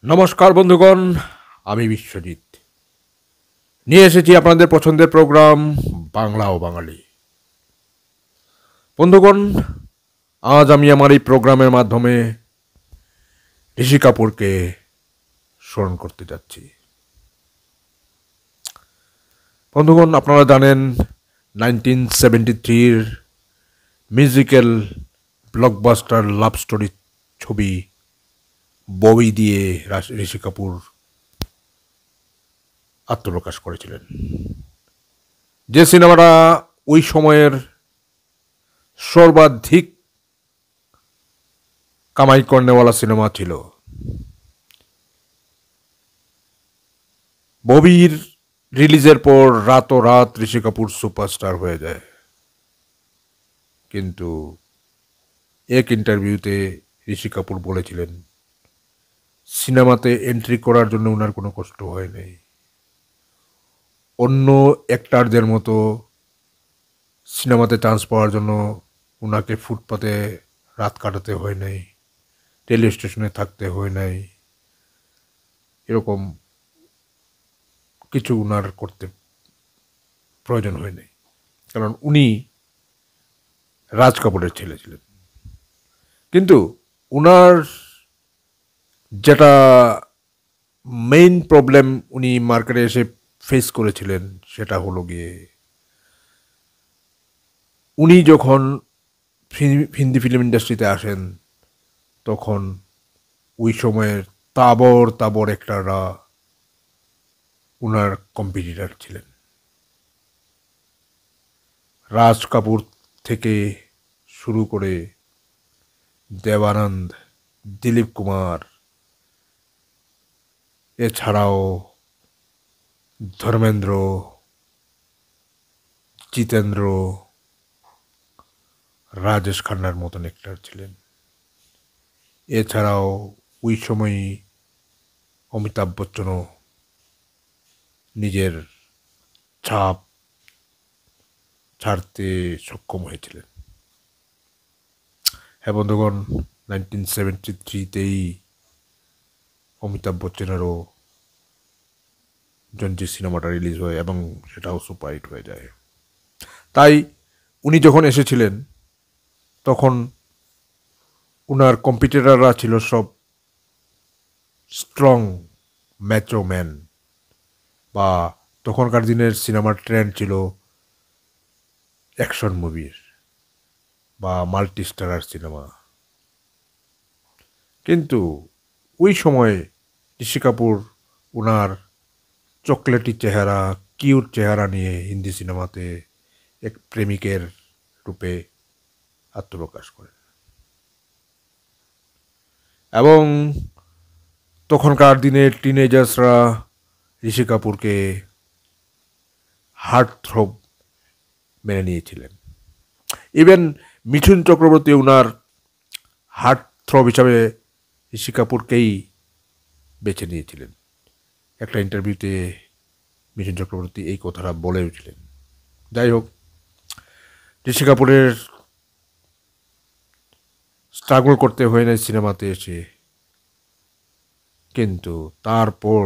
নমস্কার বন্ধুগণ, আমি বিশ্বজিৎ নিয়ে এসেছি আপনাদের পছন্দের প্রোগ্রাম বাংলা ও বাঙালি। বন্ধুগণ, আজ আমি আমার এই প্রোগ্রামের মাধ্যমে ঋষি কাপুরকে স্মরণ করতে যাচ্ছি। বন্ধুগণ, আপনারা জানেন 1973 মিউজিক্যাল ব্লকবাস্টার লাভ স্টোরি ছবি ববি দিয়ে ঋষি কাপুর আত্মপ্রকাশ করেছিলেন, যে সিনেমাটা ওই সময়ের সর্বাধিক কামাই করনেওয়ালা সিনেমা ছিল। ববির রিলিজের পর রাতারাত ঋষি কাপুর সুপারস্টার হয়ে যায়, কিন্তু এক ইন্টারভিউতে ঋষি কাপুর বলেছিলেন সিনেমাতে এন্ট্রি করার জন্য ওনার কোনো কষ্ট হয় নাই। অন্য অ্যাক্টারদের মতো সিনেমাতে চান্স পাওয়ার জন্য ওনাকে ফুটপাতে রাত কাটাতে হয় নাই, রেলওয়ে স্টেশনে থাকতে হয় নাই, এরকম কিছু ওনার করতে প্রয়োজন হয় নাই, কারণ উনি রাজ কাপুরের ছেলে ছিলেন। কিন্তু ওনার যেটা মেইন প্রবলেম উনি মার্কেটে এসে ফেস করেছিলেন সেটা হলো গিয়ে, উনি যখন হিন্দি ফিল্ম ইন্ডাস্ট্রিতে আসেন তখন ওই সময়ের তাবর তাবর একটারা উনার কম্পিটিটর ছিলেন। রাজ কাপুর থেকে শুরু করে দেবানন্দ, দিলীপ কুমার, এছাড়াও ধর্মেন্দ্র, জিতেন্দ্র, রাজেশ খান্নার মতন অ্যাক্টর ছিলেন। এছাড়াও ওই সময় অমিতাভ বচ্চনও নিজের ছাপ ছাড়তে সক্ষম হয়েছিলেন। হ্যাঁ বন্ধুগণ, 1973তেই অমিতাভ বচ্চনেরও জঞ্জি সিনেমাটা রিলিজ হয় এবং সেটাও সুপারহিট হয়ে যায়। তাই উনি যখন এসেছিলেন তখন উনার কম্পিটিটররা ছিল সব স্ট্রং ম্যাচো ম্যান, বা তখনকার দিনের সিনেমার ট্রেন্ড ছিল অ্যাকশন মুভির বা মাল্টি স্টারার সিনেমা। কিন্তু ওই সময়ে ঋষি কাপুর ওনার চকলেটি চেহারা, কিউট চেহারা নিয়ে হিন্দি সিনেমাতে এক প্রেমিকের রূপে আত্মপ্রকাশ করেন এবং তখনকার দিনের টিনেজার্সরা ঋষি কাপুরকে হার্ট থ্রব মেনে নিয়েছিলেন। ইভেন মিঠুন চক্রবর্তী ওনার হার্ট থ্রব হিসাবে ঋষি কাপুরকেই বেছে নিয়েছিলেন। একটা ইন্টারভিউতে মিঠুন চক্রবর্তী এই কথাটা বলেওছিলেন। যাই হোক, ঋষি কাপুরের স্ট্রাগল করতে হয় না সিনেমাতে এসে, কিন্তু তারপর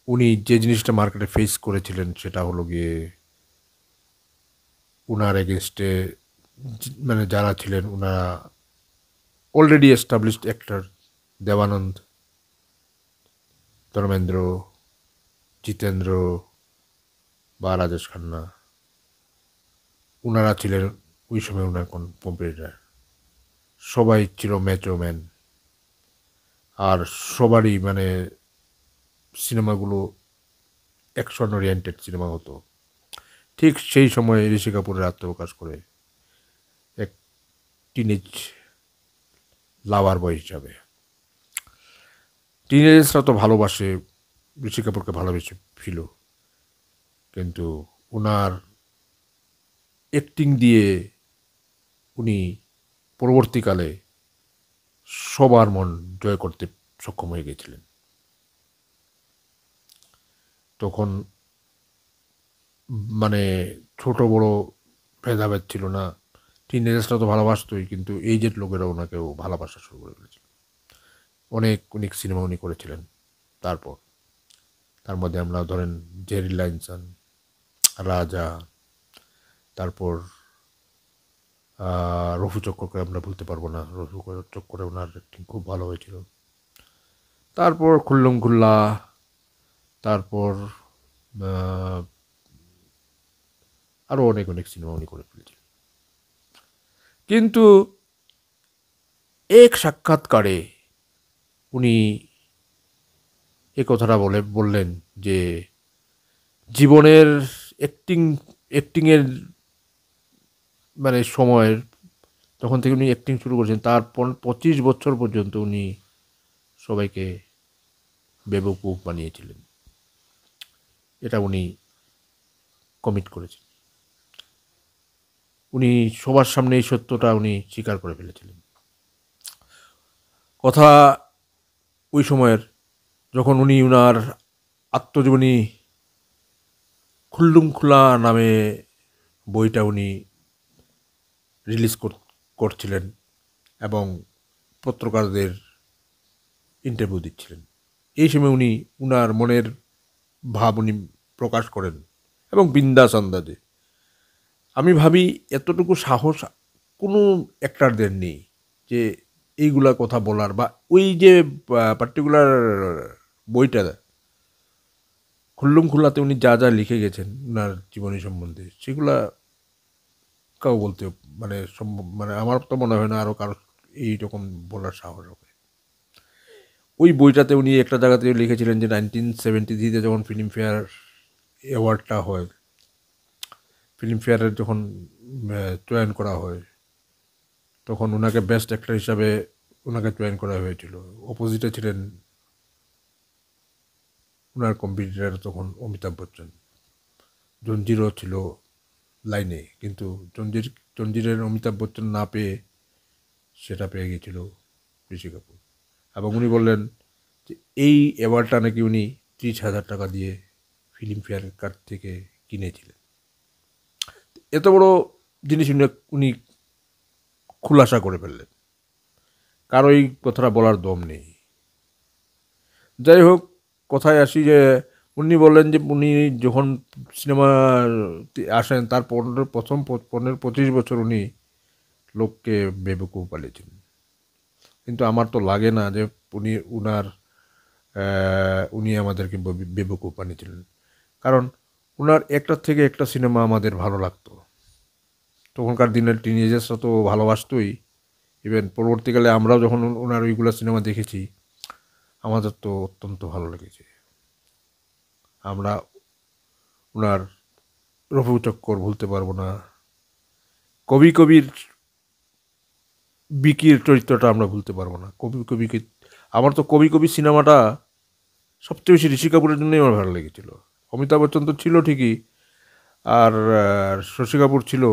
উনি যে জিনিসটা মার্কেটে ফেস করেছিলেন সেটা হলো গিয়ে উনার এগেনস্টে মানে যারা ছিলেন ওনারা already established actor, Devanand, Dharmendra, Jeetendra বা রাজেশ খান্না, ওনারা ছিলেন ওই সময় ওনার কোন কম্পিটিটার। সবাই ছিল ম্যাচো ম্যান, আর সবারই মানে সিনেমাগুলো অ্যাকশন ওরিয়েন্টেড সিনেমা হতো। ঠিক সেই সময় ঋষি কাপুরের আত্মপ্রকাশ করে এক টিনেজ লাভার বয় হিসাবে। টিনেজার্সরা তো ভালোবাসে, ঋষি কাপুরকে ভালোবেসে ফিল, কিন্তু ওনার অ্যাক্টিং দিয়ে উনি পরবর্তীকালে সবার মন জয় করতে সক্ষম হয়ে গেছিলেন। তখন মানে ছোট বড় ভেদাভেদ ছিল না, টিনেজার্সরা তো ভালোবাসতই, কিন্তু এইজেড লোকেরা ওনাকেও ভালোবাসা শুরু করে ফেলেছিল। অনেক অনেক সিনেমা উনি করেছিলেন। তারপর তার মধ্যে আমরা ধরেন জেরি লাইনসন, রাজা, তারপর রফু চক্করকে আমরা ভুলতে পারবো না। রফু চক্করে ওনার অ্যাক্টিং খুব ভালো হয়েছিল। তারপর খুল্লুম খুল্লা, তারপর আরও অনেক অনেক সিনেমা উনি করে ফেলেছিলেন। কিন্তু এক সাক্ষাৎকারে উনি এ কথাটা বললেন যে জীবনের অ্যাক্টিংয়ের মানে সময়ের তখন থেকে উনি অ্যাক্টিং শুরু করেছেন তার 25 বছর পর্যন্ত উনি সবাইকে বেবকুফ বানিয়েছিলেন। এটা উনি কমিট করেছেন। উনি সবার সামনে এই সত্যটা উনি স্বীকার করে ফেলেছিলেন। কথা ওই সময়ের যখন উনি উনার আত্মজীবনী খুল্লুম খুলা নামে বইটা উনি রিলিজ করছিলেন এবং পত্রকারদের ইন্টারভিউ দিচ্ছিলেন। এই সময় উনি উনার মনের ভাব উনি প্রকাশ করেন এবং বিন্দাস আন্দাজে। আমি ভাবি এতটুকু সাহস কোনো অ্যাক্টারদের নেই যে এইগুলা কথা বলার, বা ওই যে পার্টিকুলার বইটা খুল্লুম খুল্লাতে উনি যা যা লিখে গেছেন ওনার জীবনী সম্বন্ধে, সেগুলা কাউ বলতে মানে সম্ভব, মানে আমার তো মনে হয় না আরও কারো এইরকম বলার সাহস হবে। ওই বইটাতে উনি একটা জায়গাতে লিখেছিলেন যে 1973-তে যখন ফিল্মফেয়ার অ্যাওয়ার্ডটা হয়, ফিল্মফেয়ারের যখন চয়ন করা হয়, তখন ওনাকে বেস্ট অ্যাক্টর হিসাবে ওনাকে চয়ন করা হয়েছিল। অপোজিটে ছিলেন ওনার কম্পিটিটর তখন অমিতাভ বচ্চন। জঞ্জিরও ছিল লাইনে, কিন্তু জঞ্জিরের অমিতাভ বচ্চন না পেয়ে সেটা পেয়ে গিয়েছিল ঋষি কাপুর। এবং উনি বললেন যে এই অ্যাওয়ার্ডটা নাকি উনি 30,000 টাকা দিয়ে ফিল্মফেয়ার কার্ড থেকে কিনেছিলেন। এত বড় জিনিস উনি খুলাসা করে ফেললেন, কারো এই কথাটা বলার দম নেই। যাই হোক, কথায় আসি যে উনি বললেন যে উনি যখন সিনেমা আসেন তার প্রথম 25 বছর উনি লোককে বেবকুফ বানিয়েছিলেন। কিন্তু আমার তো লাগে না যে উনি আমাদেরকে বেবকুফ বানিয়েছিলেন, কারণ উনার একটার থেকে একটা সিনেমা আমাদের ভালো লাগতো। তখনকার দিনের টিনেজার্সরা তো ভালোবাসতই। ইভেন পরবর্তীকালে আমরাও যখন ওনার ওইগুলো সিনেমা দেখেছি আমাদের তো অত্যন্ত ভালো লেগেছে। আমরা ওনার রফু চক্কর ভুলতে পারবো না, কবি কবির বিকির চরিত্রটা আমরা ভুলতে পারবো না। কবি কবিকে আমার তো কবি কবি সিনেমাটা সবচেয়ে বেশি ঋষি কাপুরের জন্যই আমার ভালো লেগেছিল। অমিতাভ বচ্চন তো ছিল ঠিকই, আর শশী কাপুর ছিল,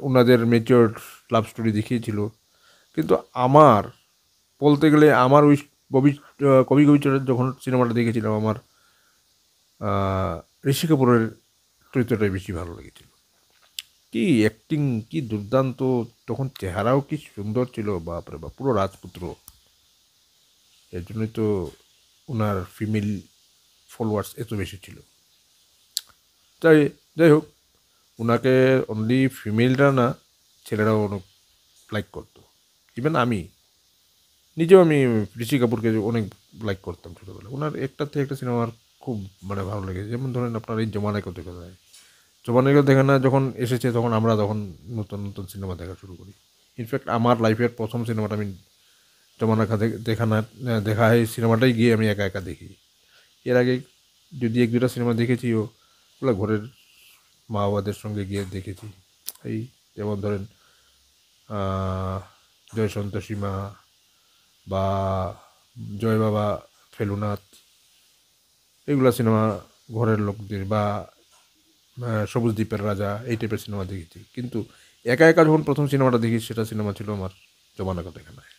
ওনাদের মেচিওর লাভ স্টোরি দেখিয়েছিল। কিন্তু আমার বলতে গেলে আমার ওই কবি কবি কবি যখন সিনেমাটা দেখেছিলাম, আমার ঋষি কাপুরের চরিত্রটাই বেশি ভালো লেগেছিল। কি অ্যাক্টিং, কি দুর্দান্ত! তখন চেহারাও কি সুন্দর ছিল, বাপরে বাপ, পুরো রাজপুত্র। এর জন্যই তো ওনার ফিমেল ফলোয়ার্স এত বেশি ছিল। যাই যাই হোক, ওনাকে অনলি ফিমেলরা না, ছেলেরাও অনেক লাইক করতো। ইভেন আমি নিজেও ঋষি কাপুরকে অনেক লাইক করতাম ছোটোবেলায়। ওনার একটা থেকে একটা সিনেমা আমার খুব মানে ভালো লেগেছে। যেমন ধরেন আপনার এই জমানায় কত দেখা যায়, জমানায় দেখা না যখন এসেছে তখন আমরা তখন নতুন নতুন সিনেমা দেখা শুরু করি। ইনফ্যাক্ট আমার লাইফের প্রথম সিনেমাটা আমি জমানা দেখা এই সিনেমাটাই গিয়ে আমি একা একা দেখি। এর আগে যদি এক দুটা সিনেমা দেখেছি, ওগুলো ঘরের মা বাবাদের সঙ্গে গিয়ে দেখেছি। এই যেমন ধরেন জয় সন্তোষীমা বা জয় বাবা ফেলুনাথ, এগুলো সিনেমা ঘরের লোকদের, বা সবুজ দ্বীপের রাজা, এই টাইপের সিনেমা দেখেছি। কিন্তু একা একা যখন প্রথম সিনেমাটা দেখি, সেটা সিনেমা ছিল আমার জমানা কথা খানায়।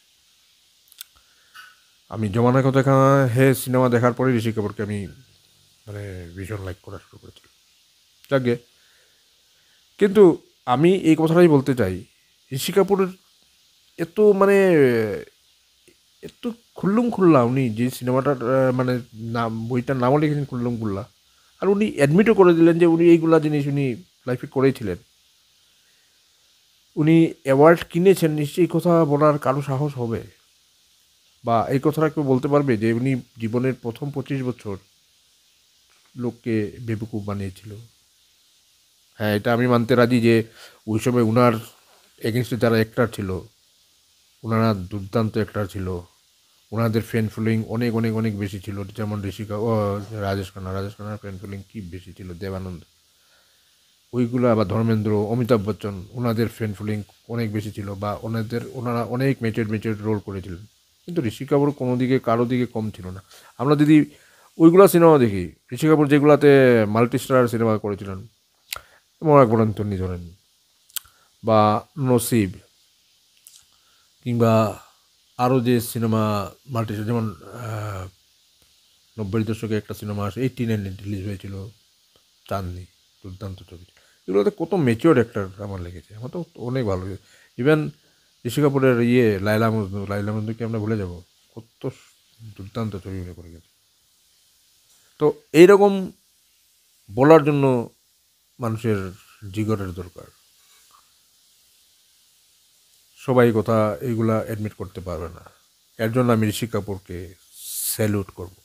আমি জমানা কথা খানায় সিনেমা দেখার পরে ঋষি কাপুরকে আমি মানে ভীষণ লাইক করা শুরু করেছি। যাকে কিন্তু আমি এই কথাটাই বলতে চাই, ঋষি কাপুরের এত মানে এত খুল্লুম খুল্লা উনি যে সিনেমাটার মানে নাম বইটার নামও লিখেছেন খুল্লুম খুল্লা, আর উনি অ্যাডমিটও করে দিলেন যে উনি এইগুলা জিনিস উনি লাইফে করেছিলেন। উনি অ্যাওয়ার্ড কিনেছেন, নিশ্চয়ই এই কথা বলার কারো সাহস হবে, বা এই কথাটা কেউ বলতে পারবে যে উনি জীবনের প্রথম 25 বছর লোককে বেবকুফ বানিয়েছিল? হ্যাঁ, এটা আমি মানতে রাজি যে ওই সময় উনার এগেনস্টে যারা অ্যাক্টার ছিল, ওনারা দুর্দান্ত অ্যাক্টার ছিল, ওনাদের ফ্যান ফলোয়িং অনেক অনেক অনেক বেশি ছিল। যেমন ঋষিকা ও রাজেশ খান্নার ফ্যান ফলোয়িং কী বেশি ছিল, দেবানন্দ, ওইগুলো, আবার ধর্মেন্দ্র, অমিতাভ বচ্চন, ওনাদের ফ্যান ফলোয়িং অনেক বেশি ছিল, বা ওনারা অনেক মেচুর রোল করেছিলেন। কিন্তু ঋষি কাপুর কোনো দিকে কারো দিকে কম ছিল না। আমরা যদি ওইগুলা সিনেমা দেখি, ঋষি কাপুর যেগুলাতে মাল্টি স্টার সিনেমা করেছিলেন, মরাকবরন্তনী ধরেন, বা নসিব, কিংবা আরও যে সিনেমা মাল্টি, যেমন 90-এর দশকে একটা সিনেমা আসে, 89 রিলিজ হয়েছিল, চাঁদনি, দুর্দান্ত ছবি। এগুলোতে কত ম্যাচিওর অ্যাক্টার আমার লেগেছে, আমার তো অনেক ভালো লেগেছে। ইভেন ঋষি কাপুরের লাইলা মজনুকে আমরা ভুলে যাব, কত দুর্দান্ত ছবি উনি করে গেছে। তো এইরকম বলার জন্য মানুষের জিগরের দরকার। সবাই কথা এইগুলা অ্যাডমিট করতে পারবে না। এর জন্য আমি ঋষি কাপুরকে স্যালুট করব।